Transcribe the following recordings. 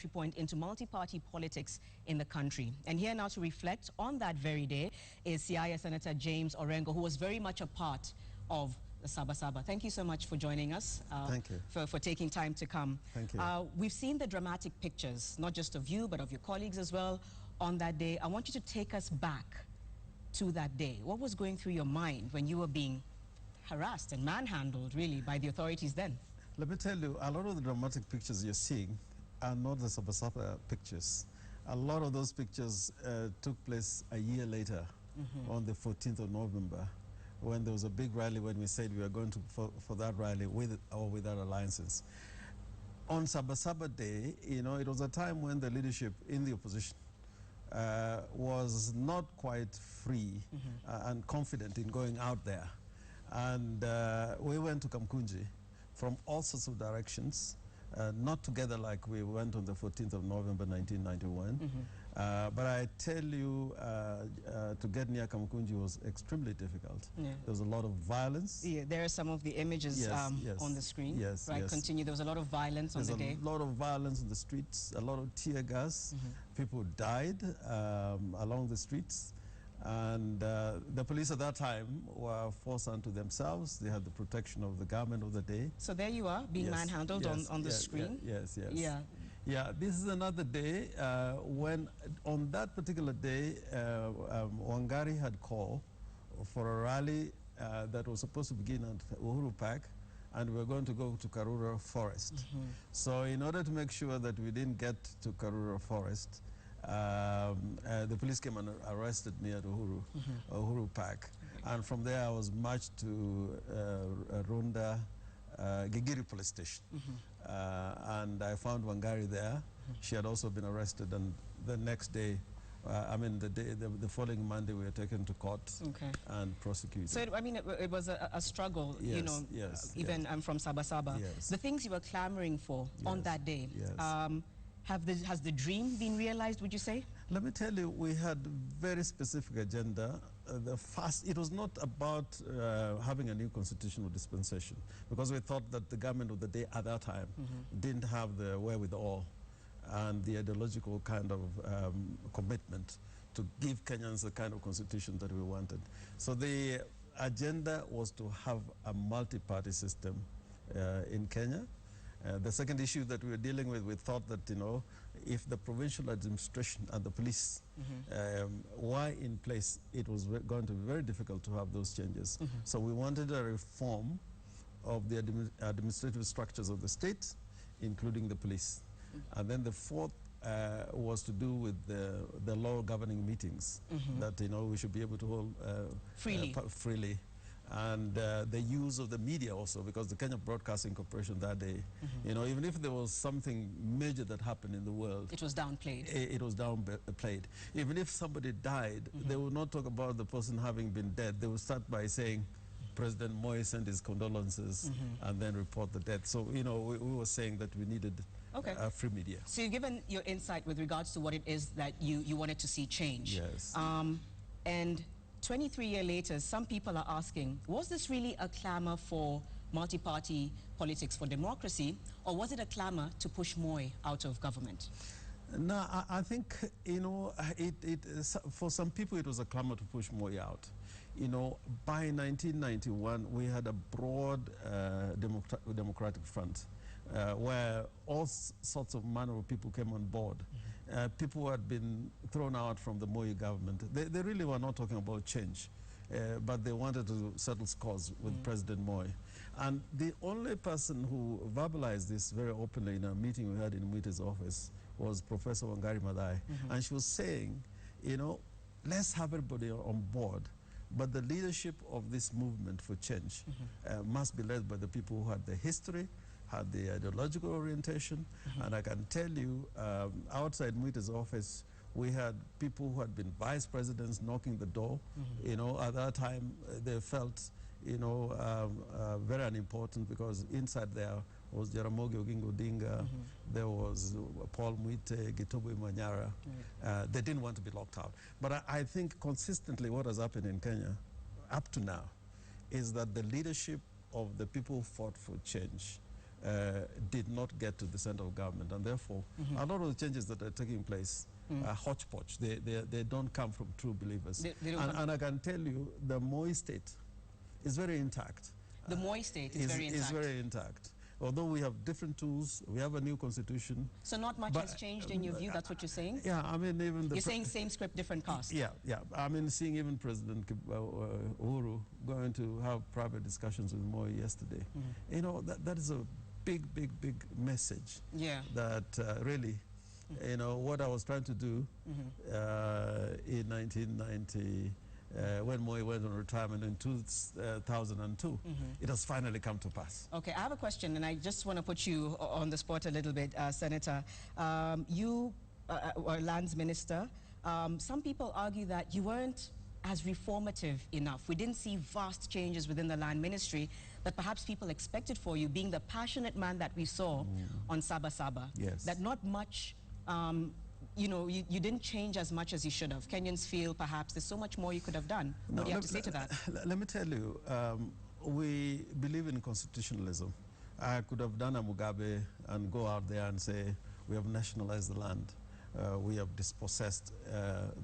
entry point into multi-party politics in the country. And here now to reflect on that very day is Siaya Senator James Orengo, who was very much a part of the Saba. Thank you so much for joining us. Thank you. For taking time to come. Thank you. We've seen the dramatic pictures, not just of you, but of your colleagues as well on that day. I want you to take us back to that day. What was going through your mind when you were being harassed and manhandled, really, by the authorities then? Let me tell you, a lot of the dramatic pictures you're seeing are not the Saba pictures. A lot of those pictures took place a year later, on the 14th of November, when there was a big rally when we said we were going to for that rally with or without alliances. On Saba Day, you know, it was a time when the leadership in the opposition was not quite free and confident in going out there. And we went to Kamkunji from all sorts of directions, not together like we went on the 14th of November 1991. But I tell you, to get near Kamkunji was extremely difficult. Yeah. There was a lot of violence. Yeah, there are some of the images yes, on the screen. Yes, right, yes. continue. There was a lot of violence on the day. There's a lot of violence on the streets, a lot of tear gas. People died along the streets. And the police at that time were forced unto themselves. They had the protection of the government of the day. So there you are, being manhandled on the screen. Yes. Yeah. This is another day when, on that particular day, Wangari had called for a rally that was supposed to begin at Uhuru Park, and we were going to go to Karura Forest. So in order to make sure that we didn't get to Karura Forest, the police came and arrested me at Uhuru Park. And from there I was marched to Runda Gigiri police station. And I found Wangari there. She had also been arrested, and the next day, the following Monday, we were taken to court and prosecuted. So, it was a struggle, yes, you know, yes, even yes. From Saba. Yes. The things you were clamoring for on that day, has the dream been realized, would you say? Let me tell you, we had very specific agenda. It was not about having a new constitutional dispensation, because we thought that the government of the day at that time didn't have the wherewithal and the ideological kind of commitment to give Kenyans the kind of constitution that we wanted. So the agenda was to have a multi-party system in Kenya. The second issue that we were dealing with, we thought that, you know, if the provincial administration and the police were in place, it was going to be very difficult to have those changes. So we wanted a reform of the administrative structures of the state, including the police. And then the fourth was to do with the law governing meetings, that, you know, we should be able to hold freely. And the use of the media also, because the Kenya Broadcasting Corporation that day, you know, even if there was something major that happened in the world, it was downplayed. It was downplayed. Even if somebody died, they would not talk about the person having been dead. They would start by saying, President Moi sent his condolences, and then report the death. So, you know, we were saying that we needed a free media. So you've given your insight with regards to what it is that you wanted to see change. Yes. And 23 years later, some people are asking, was this really a clamor for multi-party politics for democracy, or was it a clamor to push Moi out of government? No, I think, you know, for some people it was a clamor to push Moi out. You know, by 1991, we had a broad democratic front where all sorts of manner of people came on board. People who had been thrown out from the Moi government, they really were not talking about change, but they wanted to settle scores with President Moi. And the only person who verbalized this very openly in a meeting we had in Mwite's office was Professor Wangari Maathai. And she was saying, you know, let's have everybody on board, but the leadership of this movement for change must be led by the people who had the history, had the ideological orientation. And I can tell you, outside Mwite's office, we had people who had been vice presidents knocking the door. You know, at that time, they felt, you know, very unimportant, because inside there was Jaramogi Oginga Odinga, there was Paul Mwite, Gitobo Manyara. They didn't want to be locked out. But I think consistently what has happened in Kenya up to now is that the leadership of the people who fought for change did not get to the center of government, and therefore a lot of the changes that are taking place are hodgepodge. They don't come from true believers. And I can tell you, the Moi state is very intact. The Moi state is very intact. Is very intact. Although we have different tools, we have a new constitution. So not much has changed in your view, that's what you're saying? Yeah, I mean, even you're saying same script, different cast? Yeah. I mean, seeing even President Uhuru going to have private discussions with Moi yesterday, you know, that is a big message. Yeah. That really, you know, what I was trying to do in 1990, when Moi went on retirement in 2002, it has finally come to pass. Okay, I have a question, and I just want to put you on the spot a little bit, Senator. You were lands minister. Some people argue that you weren't as reformative enough. We didn't see vast changes within the land ministry that perhaps people expected for you, being the passionate man that we saw on Saba. Yes. That not much, you know, you didn't change as much as you should have. Kenyans feel perhaps there's so much more you could have done. What do you have to say to that? Let me tell you, we believe in constitutionalism. I could have done a Mugabe and go out there and say, we have nationalized the land. We have dispossessed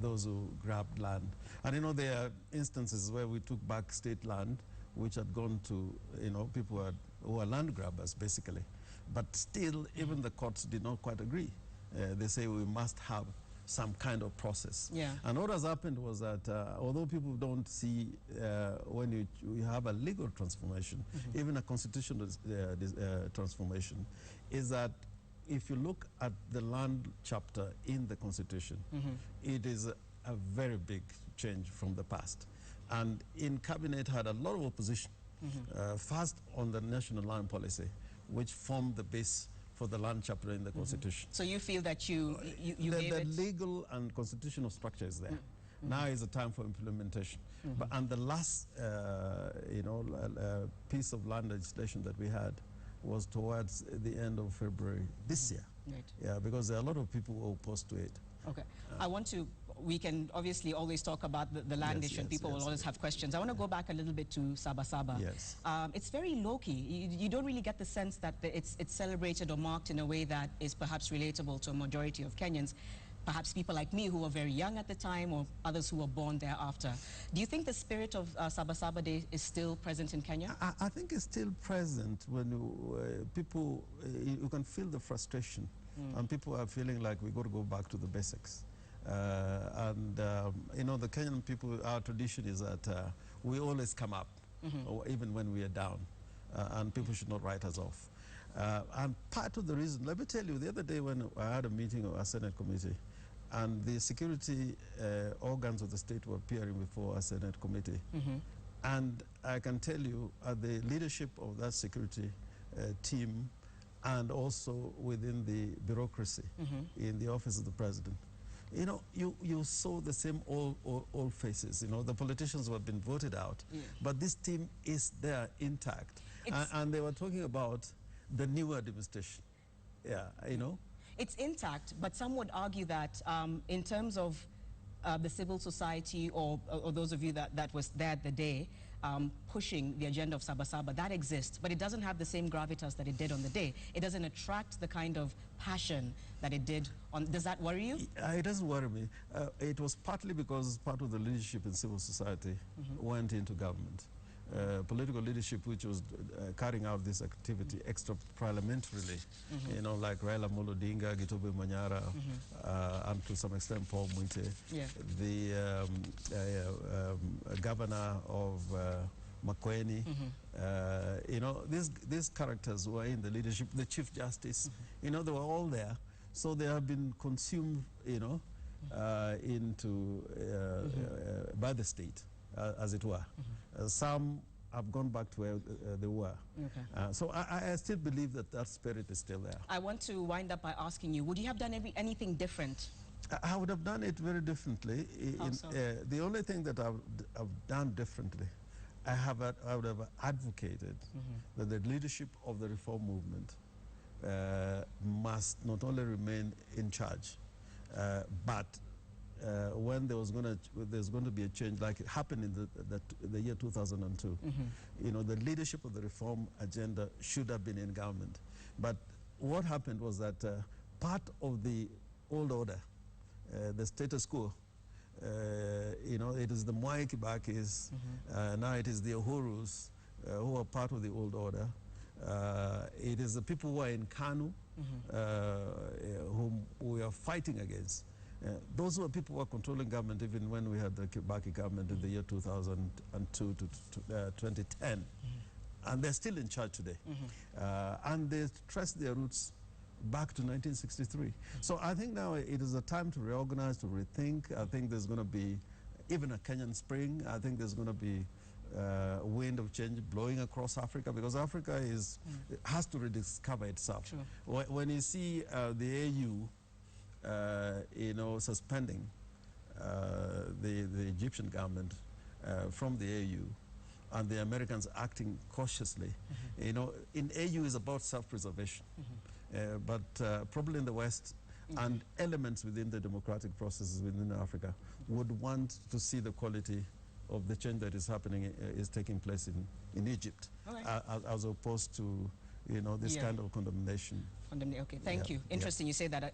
those who grabbed land. And you know, there are instances where we took back state land, which had gone to, you know, people who are land grabbers, basically. But still, even the courts did not quite agree. They say we must have some kind of process. Yeah. And what has happened was that although people don't see when you have a legal transformation, even a constitutional transformation, is that if you look at the land chapter in the Constitution, it is a very big change from the past. And in cabinet had a lot of opposition, first on the national land policy, which formed the base for the land chapter in the Constitution. So you feel that you the legal and constitutional structure is there. Now is the time for implementation. And the last, you know, piece of land legislation that we had was towards the end of February this year. Right. Yeah, because there are a lot of people who are opposed to it. Okay. We can obviously always talk about the land issue, and people will always have questions. I want to go back a little bit to Saba. Yes. It's very low-key. You don't really get the sense that it's celebrated or marked in a way that is perhaps relatable to a majority of Kenyans. Perhaps people like me who were very young at the time, or others who were born thereafter. Do you think the spirit of Saba Day is still present in Kenya? I think it's still present when people, you can feel the frustration, and people are feeling like we got to go back to the basics. You know, the Kenyan people, our tradition is that we always come up, or even when we are down, and people should not write us off. And part of the reason, let me tell you, the other day when I had a meeting of our Senate committee, and the security organs of the state were appearing before our Senate committee, and I can tell you, the leadership of that security team, and also within the bureaucracy in the office of the president, you know, you saw the same old faces. You know, the politicians who have been voted out, but this team is there intact. And they were talking about the new administration. Yeah, you know. It's intact, but some would argue that in terms of the civil society or those of you that was there the day pushing the agenda of Saba, that exists, but it doesn't have the same gravitas that it did on the day. It doesn't attract the kind of passion that it did on. Does that worry you? It doesn't worry me. It was partly because part of the leadership in civil society went into government. Political leadership which was carrying out this activity extra parliamentarily, you know, like Raila Amolo Odinga, Gitobe Manyara, and to some extent Paul Mwite, the governor of Makueni, you know, these characters were in the leadership, the Chief Justice, you know, they were all there. So they have been consumed, you know, by the state, as it were. Some have gone back to where they were. So I still believe that spirit is still there. I want to wind up by asking you, would you have done anything different? I would have done it very differently. The only thing that I've done differently, I would have advocated that the leadership of the reform movement must not only remain in charge, but when there's going to be a change, like it happened in the year 2002. You know, the leadership of the reform agenda should have been in government. But what happened was that part of the old order, the status quo, you know, it is the Mwai Kibakis, now it is the Uhurus who are part of the old order. It is the people who are in KANU whom we are fighting against. Those were people who were controlling government even when we had the Kibaki government in the year 2002 to 2010. And they're still in charge today. And they traced their roots back to 1963. So I think now it is a time to reorganize, to rethink. I think there's going to be even a Kenyan spring. I think there's going to be a wind of change blowing across Africa, because Africa has to rediscover itself. True. When you see the AU you know, suspending the Egyptian government from the AU, and the Americans acting cautiously, you know, in AU is about self-preservation. But probably in the West and elements within the democratic processes within Africa would want to see the quality of the change that is happening, is taking place in Egypt, as opposed to, you know, this kind of condemnation. Okay, thank you. Interesting you say that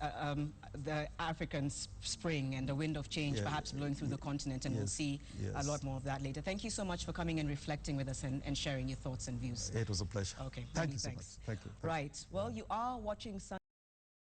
the African spring and the wind of change perhaps blowing through the continent, and we'll see a lot more of that later. Thank you so much for coming and reflecting with us and sharing your thoughts and views. It was a pleasure. Okay, thank you so much. Thank you. Right, well, you are watching Sun